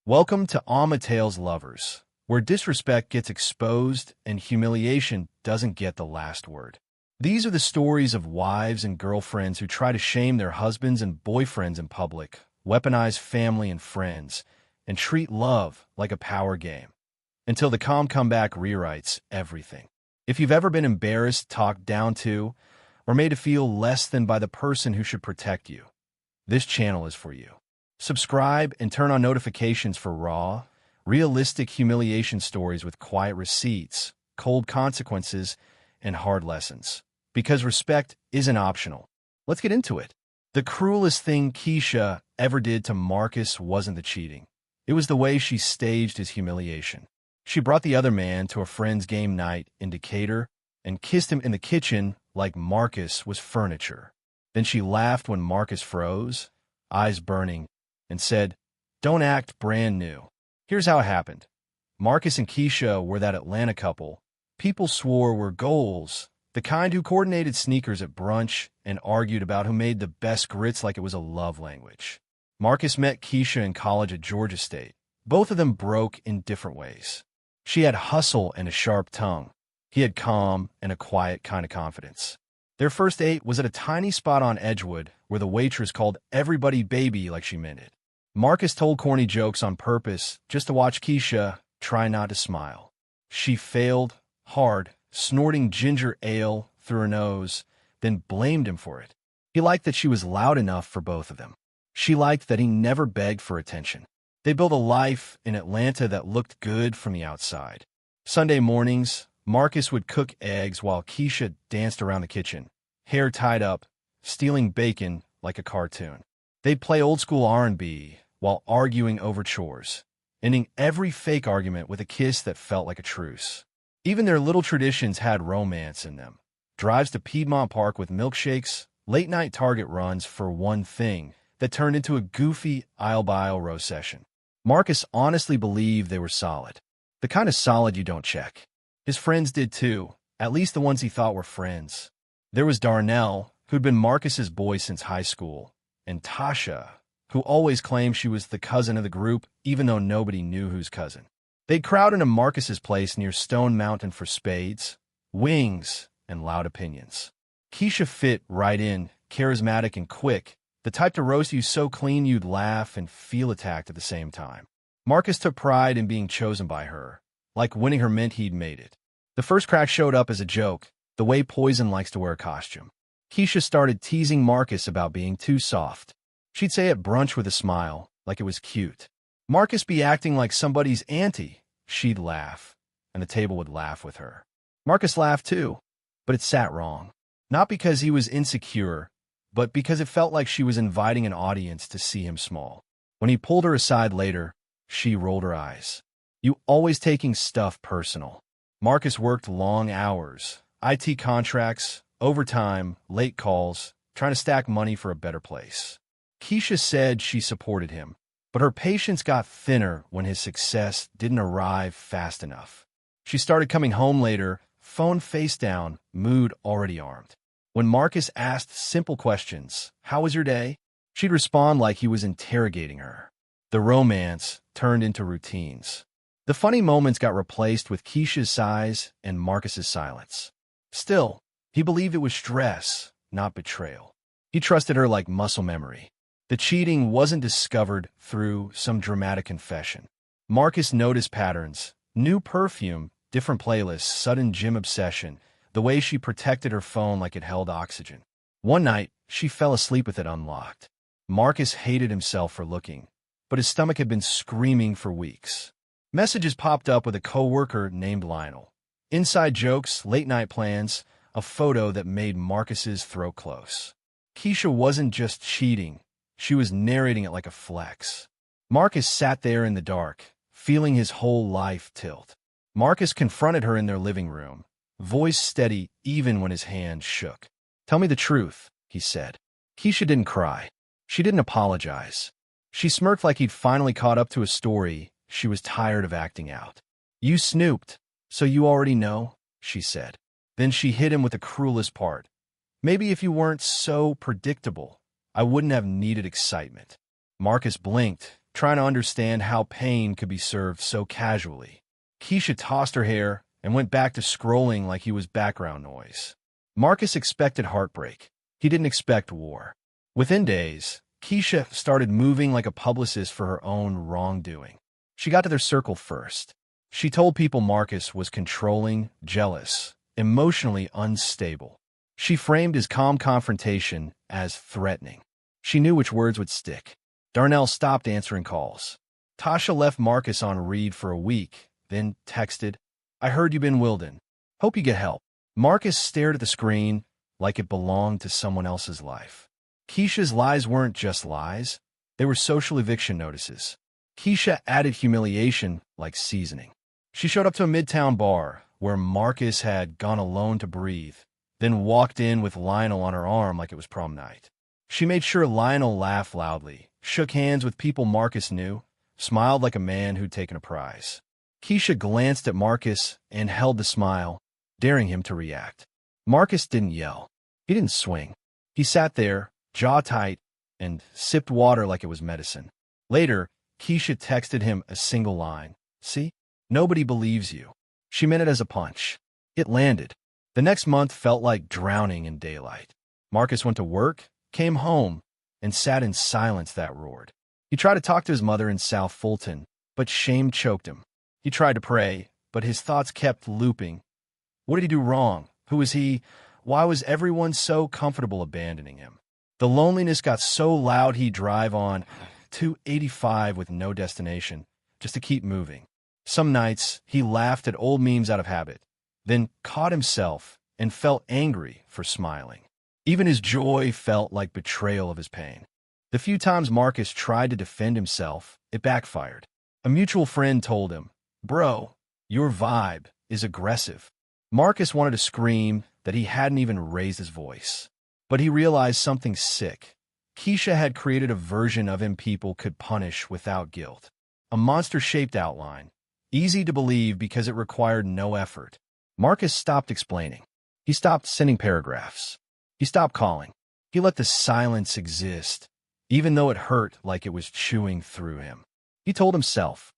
Welcome to Tales Lovers, where disrespect gets exposed and humiliation doesn't get the last word. These are the stories of wives and girlfriends who try to shame their husbands and boyfriends in public, weaponize family and friends, and treat love like a power game, until the calm comeback rewrites everything. If you've ever been embarrassed, talked down to, or made to feel less than by the person who should protect you, this channel is for you. Subscribe and turn on notifications for raw, realistic humiliation stories with quiet receipts, cold consequences, and hard lessons. Because respect isn't optional. Let's get into it. The cruelest thing Keisha ever did to Marcus wasn't the cheating. It was the way she staged his humiliation. She brought the other man to a friend's game night in Decatur and kissed him in the kitchen like Marcus was furniture. Then she laughed when Marcus froze, eyes burning, and said, "Don't act brand new." Here's how it happened. Marcus and Keisha were that Atlanta couple people swore were goals, the kind who coordinated sneakers at brunch and argued about who made the best grits like it was a love language. Marcus met Keisha in college at Georgia State. Both of them broke in different ways. She had hustle and a sharp tongue. He had calm and a quiet kind of confidence. Their first date was at a tiny spot on Edgewood where the waitress called everybody baby like she meant it. Marcus told corny jokes on purpose just to watch Keisha try not to smile. She failed hard, snorting ginger ale through her nose, then blamed him for it. He liked that she was loud enough for both of them. She liked that he never begged for attention. They built a life in Atlanta that looked good from the outside. Sunday mornings, Marcus would cook eggs while Keisha danced around the kitchen, hair tied up, stealing bacon like a cartoon. They'd play old-school R&B while arguing over chores, ending every fake argument with a kiss that felt like a truce. Even their little traditions had romance in them. Drives to Piedmont Park with milkshakes, late-night Target runs for one thing that turned into a goofy aisle-by-aisle row session. Marcus honestly believed they were solid. The kind of solid you don't check. His friends did too, at least the ones he thought were friends. There was Darnell, who'd been Marcus's boy since high school, and Tasha, who always claimed she was the cousin of the group, even though nobody knew whose cousin. They'd crowd into Marcus's place near Stone Mountain for spades, wings, and loud opinions. Keisha fit right in, charismatic and quick, the type to roast you so clean you'd laugh and feel attacked at the same time. Marcus took pride in being chosen by her, like winning her meant he'd made it. The first crack showed up as a joke, the way Poison likes to wear a costume. Keisha started teasing Marcus about being too soft. She'd say at brunch with a smile, like it was cute. Marcus be acting like somebody's auntie. She'd laugh, and the table would laugh with her. Marcus laughed too, but it sat wrong. Not because he was insecure, but because it felt like she was inviting an audience to see him small. When he pulled her aside later, she rolled her eyes. "You always taking stuff personal." Marcus worked long hours, IT contracts, overtime, late calls, trying to stack money for a better place. Keisha said she supported him, but her patience got thinner when his success didn't arrive fast enough. She started coming home later, phone face down, mood already armed. When Marcus asked simple questions, "How was your day?" she'd respond like he was interrogating her. The romance turned into routines. The funny moments got replaced with Keisha's sighs and Marcus's silence. Still, he believed it was stress, not betrayal. He trusted her like muscle memory. The cheating wasn't discovered through some dramatic confession. Marcus noticed patterns, new perfume, different playlists, sudden gym obsession, the way she protected her phone like it held oxygen. One night, she fell asleep with it unlocked. Marcus hated himself for looking, but his stomach had been screaming for weeks. Messages popped up with a coworker named Lionel. Inside jokes, late-night plans, a photo that made Marcus's throat close. Keisha wasn't just cheating. She was narrating it like a flex. Marcus sat there in the dark, feeling his whole life tilt. Marcus confronted her in their living room, voice steady even when his hand shook. "Tell me the truth," he said. Keisha didn't cry. She didn't apologize. She smirked like he'd finally caught up to a story she was tired of acting out. "You snooped, so you already know," she said. Then she hit him with the cruelest part. "Maybe if you weren't so predictable, I wouldn't have needed excitement." Marcus blinked, trying to understand how pain could be served so casually. Keisha tossed her hair and went back to scrolling like he was background noise. Marcus expected heartbreak. He didn't expect war. Within days, Keisha started moving like a publicist for her own wrongdoing. She got to their circle first. She told people Marcus was controlling, jealous, emotionally unstable. She framed his calm confrontation as threatening. She knew which words would stick. Darnell stopped answering calls. Tasha left Marcus on read for a week, then texted, "I heard you've been Wilden. Hope you get help." Marcus stared at the screen like it belonged to someone else's life. Keisha's lies weren't just lies. They were social eviction notices. Keisha added humiliation like seasoning. She showed up to a midtown bar where Marcus had gone alone to breathe, then walked in with Lionel on her arm like it was prom night. She made sure Lionel laughed loudly, shook hands with people Marcus knew, smiled like a man who'd taken a prize. Keisha glanced at Marcus and held the smile, daring him to react. Marcus didn't yell. He didn't swing. He sat there, jaw tight, and sipped water like it was medicine. Later, Keisha texted him a single line. "See? Nobody believes you." She meant it as a punch. It landed. The next month felt like drowning in daylight. Marcus went to work, came home, and sat in silence that roared. He tried to talk to his mother in South Fulton, but shame choked him. He tried to pray, but his thoughts kept looping. What did he do wrong? Who was he? Why was everyone so comfortable abandoning him? The loneliness got so loud he'd drive on 285 with no destination, just to keep moving. Some nights, he laughed at old memes out of habit, then caught himself and felt angry for smiling. Even his joy felt like betrayal of his pain. The few times Marcus tried to defend himself, it backfired. A mutual friend told him, "Bro, your vibe is aggressive." Marcus wanted to scream that he hadn't even raised his voice. But he realized something sick. Keisha had created a version of him people could punish without guilt. A monster-shaped outline, easy to believe because it required no effort. Marcus stopped explaining. He stopped sending paragraphs. He stopped calling. He let the silence exist, even though it hurt like it was chewing through him. He told himself,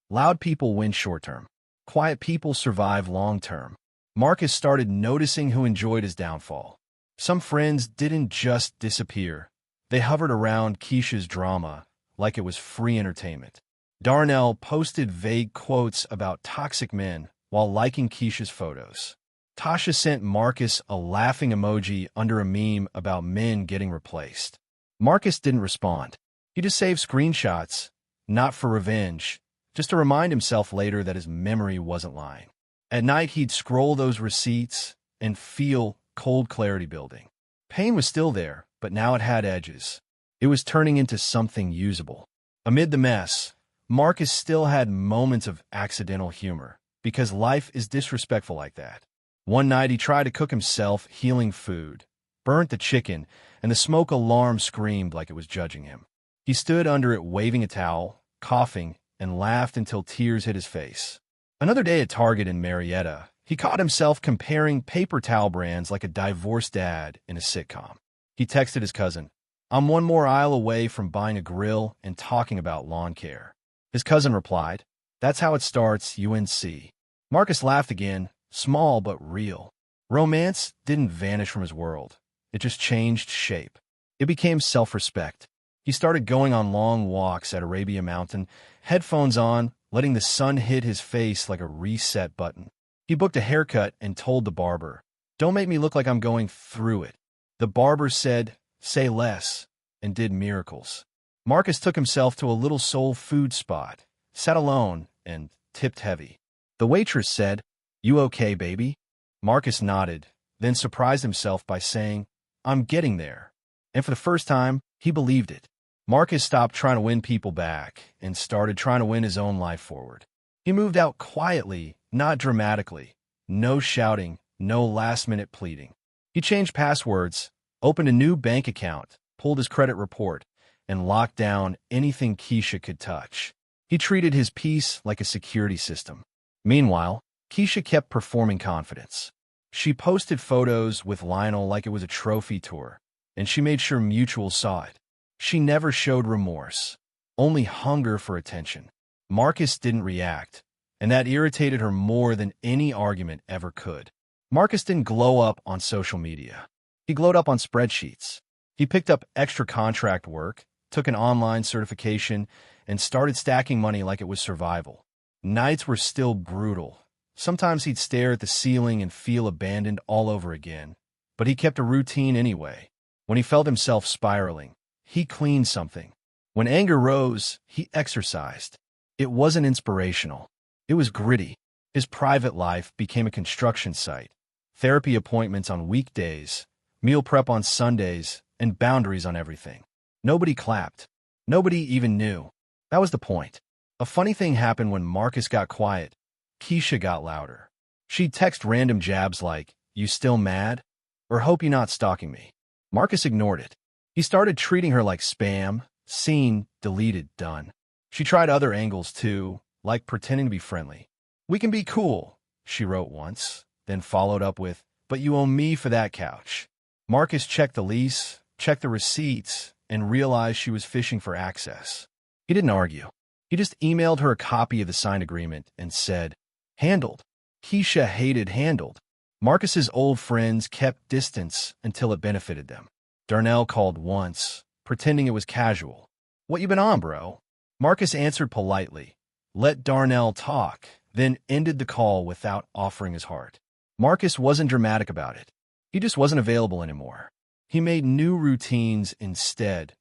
loud people win short-term. Quiet people survive long-term. Marcus started noticing who enjoyed his downfall. Some friends didn't just disappear. They hovered around Keisha's drama like it was free entertainment. Darnell posted vague quotes about toxic men while liking Keisha's photos. Tasha sent Marcus a laughing emoji under a meme about men getting replaced. Marcus didn't respond. He just saved screenshots, not for revenge, just to remind himself later that his memory wasn't lying. At night, he'd scroll those receipts and feel cold clarity building. Pain was still there, but now it had edges. It was turning into something usable. Amid the mess, Marcus still had moments of accidental humor, because life is disrespectful like that. One night, he tried to cook himself healing food, burnt the chicken, and the smoke alarm screamed like it was judging him. He stood under it waving a towel, coughing, and laughed until tears hit his face. Another day at Target in Marietta, he caught himself comparing paper towel brands like a divorced dad in a sitcom. He texted his cousin, "I'm one more aisle away from buying a grill and talking about lawn care." His cousin replied, "That's how it starts, UNC." Marcus laughed again, small but real. Romance didn't vanish from his world. It just changed shape. It became self-respect. He started going on long walks at Arabia Mountain, headphones on, letting the sun hit his face like a reset button. He booked a haircut and told the barber, "Don't make me look like I'm going through it." The barber said, "Say less," and did miracles. Marcus took himself to a little soul food spot, sat alone, and tipped heavy. The waitress said, "You okay, baby?" Marcus nodded, then surprised himself by saying, "I'm getting there." And for the first time, he believed it. Marcus stopped trying to win people back and started trying to win his own life forward. He moved out quietly, not dramatically. No shouting, no last-minute pleading. He changed passwords, opened a new bank account, pulled his credit report, and locked down anything Keisha could touch. He treated his peace like a security system. Meanwhile, Keisha kept performing confidence. She posted photos with Lionel like it was a trophy tour, and she made sure mutuals saw it. She never showed remorse. only hunger for attention. Marcus didn't react, and that irritated her more than any argument ever could. Marcus didn't glow up on social media. He glowed up on spreadsheets. He picked up extra contract work, took an online certification, and started stacking money like it was survival. Nights were still brutal. Sometimes he'd stare at the ceiling and feel abandoned all over again. But he kept a routine anyway. When he felt himself spiraling, he cleaned something. When anger rose, he exercised. It wasn't inspirational. It was gritty. His private life became a construction site. Therapy appointments on weekdays, meal prep on Sundays, and boundaries on everything. Nobody clapped. Nobody even knew. That was the point. A funny thing happened when Marcus got quiet. Keisha got louder. She'd text random jabs like, "You still mad?" or "Hope you're not stalking me." Marcus ignored it. He started treating her like spam, seen, deleted, done. She tried other angles too, like pretending to be friendly. "We can be cool," she wrote once, then followed up with, "But you owe me for that couch." Marcus checked the lease, checked the receipts, and realized she was fishing for access. He didn't argue. He just emailed her a copy of the signed agreement and said, "Handled." Keisha hated handled. Marcus's old friends kept distance until it benefited them. Darnell called once, pretending it was casual. "What you been on, bro?" Marcus answered politely, let Darnell talk, then ended the call without offering his heart. Marcus wasn't dramatic about it. He just wasn't available anymore. He made new routines instead.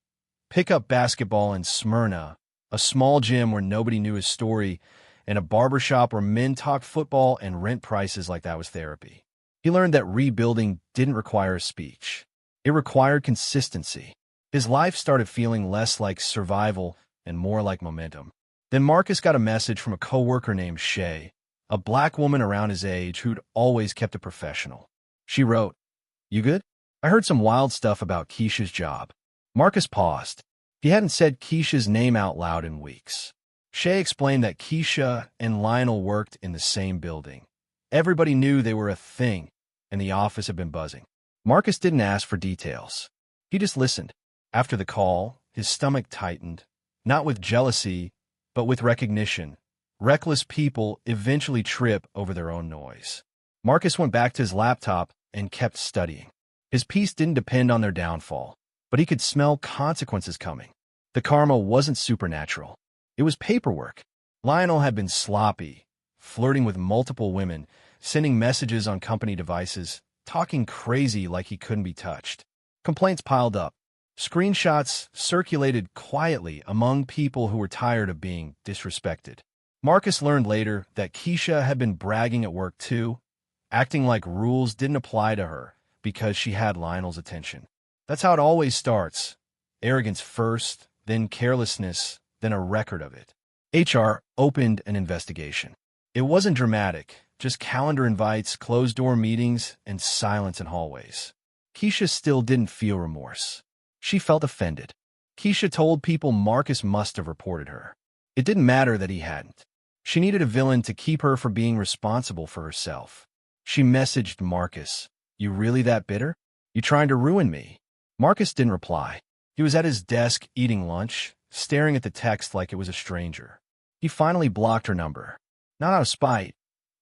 Pick up basketball in Smyrna, a small gym where nobody knew his story, and a barbershop where men talked football and rent prices like that was therapy. He learned that rebuilding didn't require a speech. It required consistency. His life started feeling less like survival and more like momentum. Then Marcus got a message from a coworker named Shay, a black woman around his age who'd always kept it professional. She wrote, "You good? I heard some wild stuff about Keisha's job." Marcus paused. He hadn't said Keisha's name out loud in weeks. Shay explained that Keisha and Lionel worked in the same building. Everybody knew they were a thing, and the office had been buzzing. Marcus didn't ask for details. He just listened. After the call, his stomach tightened, not with jealousy, but with recognition. Reckless people eventually trip over their own noise. Marcus went back to his laptop and kept studying. His peace didn't depend on their downfall, but he could smell consequences coming. The karma wasn't supernatural. It was paperwork. Lionel had been sloppy, flirting with multiple women, sending messages on company devices, talking crazy like he couldn't be touched. Complaints piled up. Screenshots circulated quietly among people who were tired of being disrespected. Marcus learned later that Keisha had been bragging at work too, acting like rules didn't apply to her because she had Lionel's attention. That's how it always starts. Arrogance first, then carelessness, then a record of it. HR opened an investigation. It wasn't dramatic, just calendar invites, closed-door meetings, and silence in hallways. Keisha still didn't feel remorse. She felt offended. Keisha told people Marcus must have reported her. It didn't matter that he hadn't. She needed a villain to keep her from being responsible for herself. She messaged Marcus, "You really that bitter? You trying to ruin me?" Marcus didn't reply. He was at his desk eating lunch, staring at the text like it was a stranger. He finally blocked her number. Not out of spite,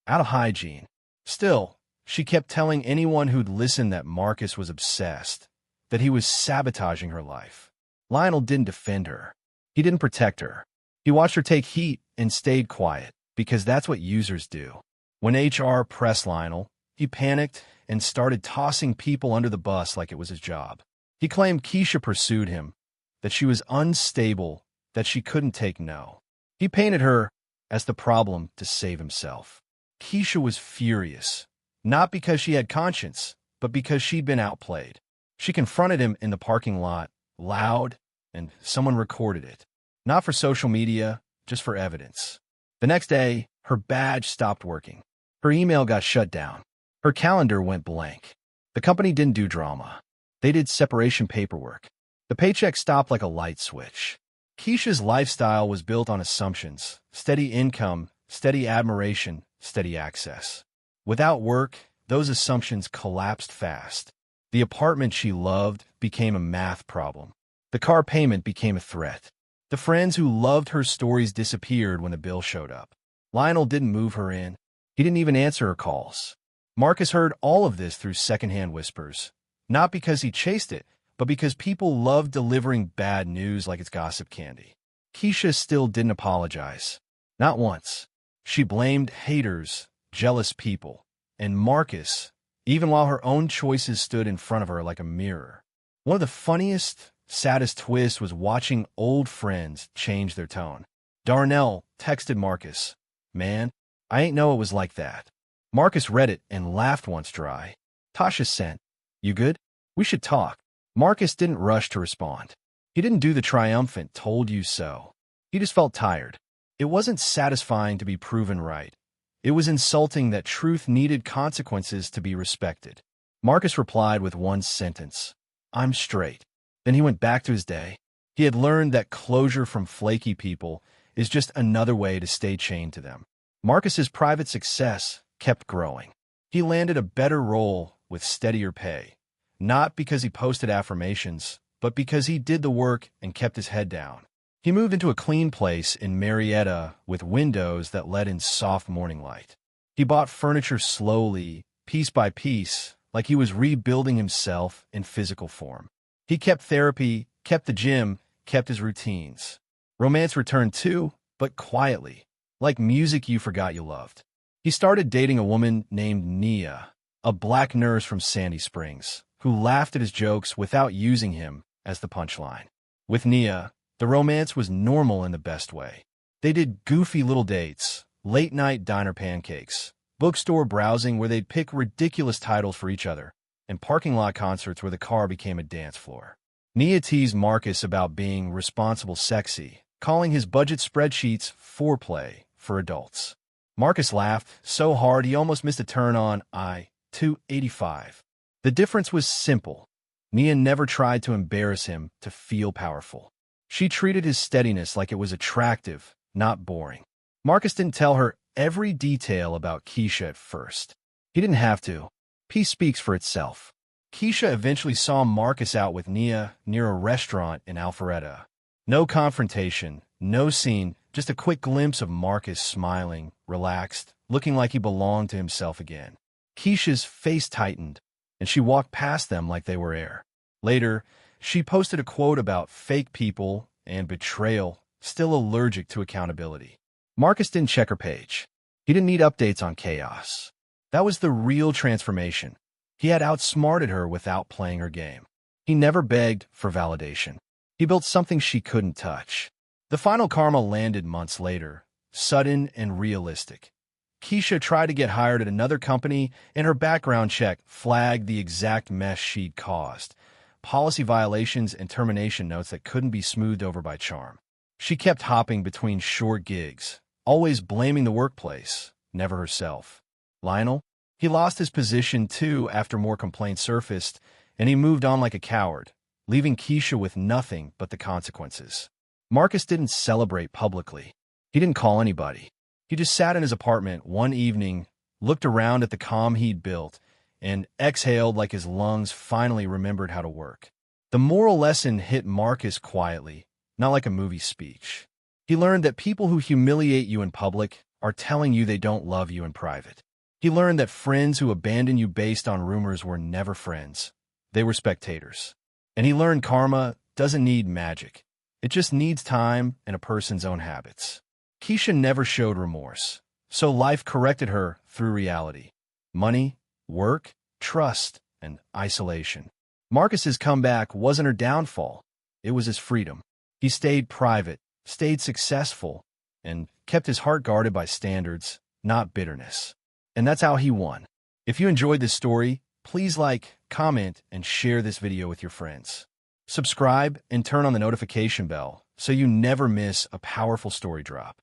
out of hygiene. Still, she kept telling anyone who'd listen that Marcus was obsessed, that he was sabotaging her life. Lionel didn't defend her. He didn't protect her. He watched her take heat and stayed quiet, because that's what users do. When HR pressed Lionel, he panicked and started tossing people under the bus like it was his job. He claimed Keisha pursued him, that she was unstable, that she couldn't take no. He painted her as the problem to save himself. Keisha was furious, not because she had conscience, but because she'd been outplayed. She confronted him in the parking lot, loud, and someone recorded it. Not for social media, just for evidence. The next day, her badge stopped working. Her email got shut down. Her calendar went blank. The company didn't do drama. They did separation paperwork. The paycheck stopped like a light switch. Keisha's lifestyle was built on assumptions: steady income, steady admiration, steady access. Without work, those assumptions collapsed fast. The apartment she loved became a math problem. The car payment became a threat. The friends who loved her stories disappeared when the bill showed up. Lionel didn't move her in. He didn't even answer her calls. Marcus heard all of this through secondhand whispers, not because he chased it, but because people love delivering bad news like it's gossip candy. Keisha still didn't apologize. Not once. She blamed haters, jealous people, and Marcus, even while her own choices stood in front of her like a mirror. One of the funniest, saddest twists was watching old friends change their tone. Darnell texted Marcus, "Man, I ain't know it was like that." Marcus read it and laughed once dry. Tasha sent, "You good? We should talk." Marcus didn't rush to respond. He didn't do the triumphant "told you so." He just felt tired. It wasn't satisfying to be proven right. It was insulting that truth needed consequences to be respected. Marcus replied with one sentence, "I'm straight." Then he went back to his day. He had learned that closure from flaky people is just another way to stay chained to them. Marcus's private success kept growing. He landed a better role with steadier pay, not because he posted affirmations, but because he did the work and kept his head down. He moved into a clean place in Marietta with windows that let in soft morning light. He bought furniture slowly, piece by piece, like he was rebuilding himself in physical form. He kept therapy, kept the gym, kept his routines. Romance returned too, but quietly, like music you forgot you loved. He started dating a woman named Nia, a black nurse from Sandy Springs, who laughed at his jokes without using him as the punchline. With Nia, the romance was normal in the best way. They did goofy little dates, late-night diner pancakes, bookstore browsing where they'd pick ridiculous titles for each other, and parking lot concerts where the car became a dance floor. Nia teased Marcus about being responsible sexy, calling his budget spreadsheets foreplay for adults. Marcus laughed so hard he almost missed a turn on I-285. The difference was simple. Nia never tried to embarrass him to feel powerful. She treated his steadiness like it was attractive, not boring. Marcus didn't tell her every detail about Keisha at first. He didn't have to. Peace speaks for itself. Keisha eventually saw Marcus out with Nia near a restaurant in Alpharetta. No confrontation, no scene, just a quick glimpse of Marcus smiling, relaxed, looking like he belonged to himself again. Keisha's face tightened, and she walked past them like they were air. Later, she posted a quote about fake people and betrayal, still allergic to accountability. Marcus didn't check her page. He didn't need updates on chaos. That was the real transformation. He had outsmarted her without playing her game. He never begged for validation. He built something she couldn't touch. The final karma landed months later, sudden and realistic. Keisha tried to get hired at another company, and her background check flagged the exact mess she'd caused. Policy violations and termination notes that couldn't be smoothed over by charm. She kept hopping between short gigs, always blaming the workplace, never herself. Lionel? He lost his position too after more complaints surfaced, and he moved on like a coward, leaving Keisha with nothing but the consequences. Marcus didn't celebrate publicly. He didn't call anybody. He just sat in his apartment one evening, looked around at the calm he'd built, and exhaled like his lungs finally remembered how to work. The moral lesson hit Marcus quietly, not like a movie speech. He learned that people who humiliate you in public are telling you they don't love you in private. He learned that friends who abandon you based on rumors were never friends. They were spectators. And he learned karma doesn't need magic. It just needs time and a person's own habits. Keisha never showed remorse, so life corrected her through reality. Money, work, trust, and isolation. Marcus's comeback wasn't her downfall. It was his freedom. He stayed private, stayed successful, and kept his heart guarded by standards, not bitterness. And that's how he won. If you enjoyed this story, please like, comment, and share this video with your friends. Subscribe and turn on the notification bell so you never miss a powerful story drop.